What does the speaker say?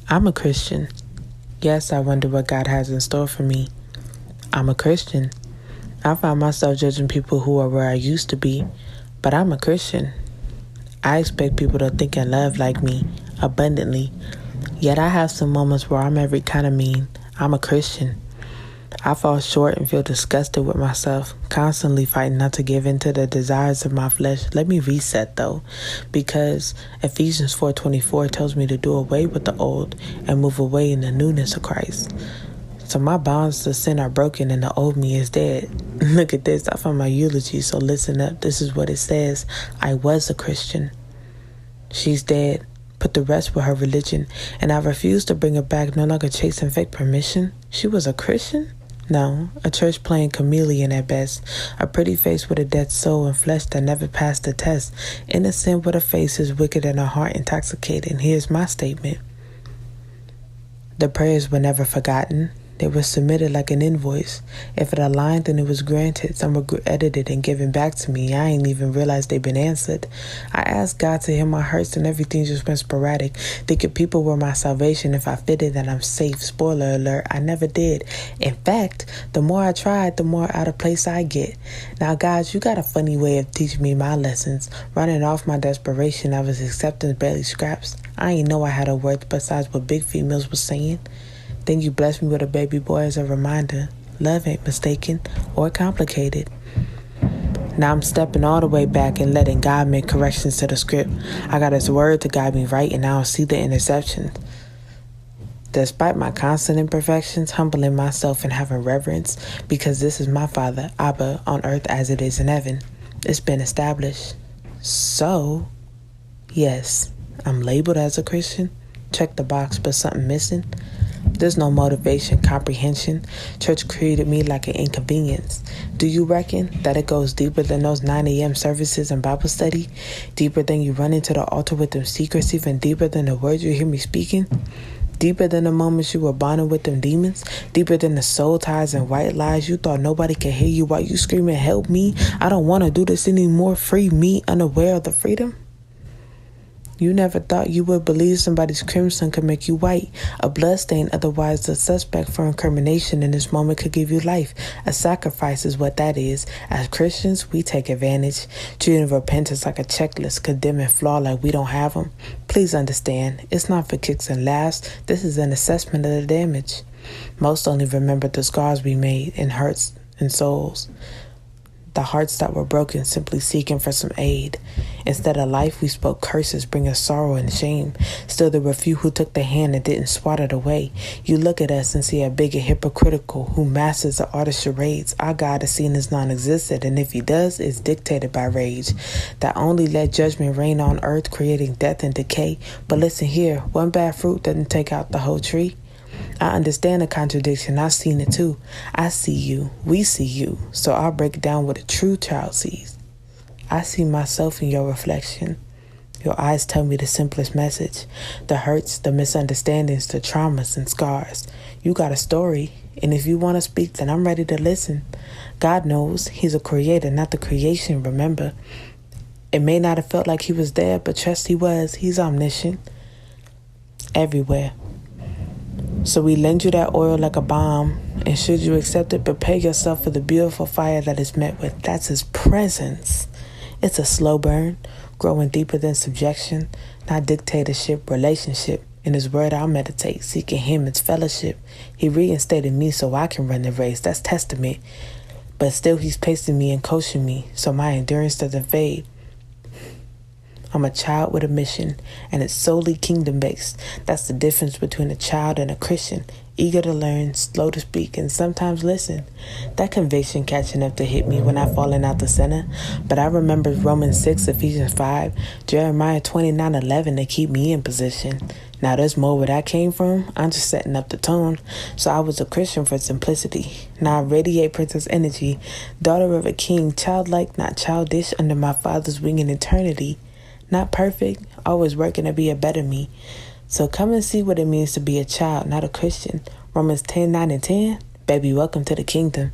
I'm a Christian. Yes, I wonder what God has in store for me. I'm a Christian. I find myself judging people who are where I used to be, but I'm a Christian. I expect people to think and love like me, abundantly. Yet I have some moments where I'm every kind of mean. I'm a Christian. I fall short and feel disgusted with myself, constantly fighting not to give in to the desires of my flesh. Let me reset though, because Ephesians 4:24 tells me to do away with the old and move away in the newness of Christ. So my bonds to sin are broken and the old me is dead. Look at this, I found my eulogy, so listen up. This is what it says. I was a Christian. She's dead. Put the rest with her religion, and I refuse to bring her back, no longer chasing fake permission. She was a Christian? No, a church playing chameleon at best. A pretty face with a dead soul and flesh that never passed the test. Innocent with a face is wicked and a heart intoxicated. Here's my statement. The prayers were never forgotten. They were submitted like an invoice. If it aligned, then it was granted. Some were edited and given back to me. I ain't even realized they'd been answered. I asked God to heal my hurts and everything just went sporadic. Thinking people were my salvation. If I fitted, then I'm safe. Spoiler alert, I never did. In fact, the more I tried, the more out of place I get. Now, God, you got a funny way of teaching me my lessons. Running off my desperation, I was accepting barely scraps. I ain't know I had a worth besides what big females was saying. Then you blessed me with a baby boy as a reminder. Love ain't mistaken or complicated. Now I'm stepping all the way back and letting God make corrections to the script. I got his word to guide me right, and I don't see the interceptions. Despite my constant imperfections, humbling myself and having reverence, because this is my Father, Abba, on earth as it is in heaven. It's been established. So, yes, I'm labeled as a Christian. Check the box, but something missing. There's no motivation, comprehension. Church created me like an inconvenience. Do you reckon that it goes deeper than those 9 a.m. services and Bible study? Deeper than you run into the altar with them secrets, even deeper than the words you hear me speaking? Deeper than the moments you were bonding with them demons? Deeper than the soul ties and white lies you thought nobody could hear you while you screaming, help me, I don't want to do this anymore, free me, unaware of the freedom? You never thought you would believe somebody's crimson could make you white. A bloodstain, otherwise the suspect for incrimination in this moment could give you life. A sacrifice is what that is. As Christians, we take advantage, treating repentance like a checklist, condemning flaw like we don't have them. Please understand, it's not for kicks and laughs. This is an assessment of the damage. Most only remember the scars we made in hurts and souls. The hearts that were broken simply seeking for some aid. Instead of life, we spoke curses, bringing sorrow and shame. Still, there were few who took the hand and didn't swat it away. You look at us and see a bigot hypocritical who masters the artist charades. Our God is seen as non-existent, and if he does, it's dictated by rage. That only let judgment reign on earth, creating death and decay. But listen here, one bad fruit doesn't take out the whole tree. I understand the contradiction. I've seen it too. I see you. We see you. So I'll break it down what a true child sees. I see myself in your reflection. Your eyes tell me the simplest message. The hurts, the misunderstandings, the traumas and scars. You got a story. And if you want to speak, then I'm ready to listen. God knows he's a creator, not the creation, remember. It may not have felt like he was there, but trust he was. He's omniscient. Everywhere. So we lend you that oil like a bomb, and should you accept it, prepare yourself for the beautiful fire that is met with. That's his presence. It's a slow burn, growing deeper than subjection, not dictatorship, relationship. In his word I'll meditate, seeking him, its fellowship. He reinstated me so I can run the race. That's testament. But still he's pacing me and coaching me, so my endurance doesn't fade. I'm a child with a mission, and it's solely kingdom-based. That's the difference between a child and a Christian. Eager to learn, slow to speak, and sometimes listen. That conviction catching up to hit me when I fallen out the center. But I remember Romans 6, Ephesians 5, Jeremiah 29:11 to keep me in position. Now there's more where that came from. I'm just setting up the tone. So I was a Christian for simplicity. Now I radiate princess energy, daughter of a king, childlike, not childish, under my Father's wing in eternity. Not perfect, always working to be a better me. So come and see what it means to be a child, not a Christian. Romans 10:9 and 10. Baby, welcome to the kingdom.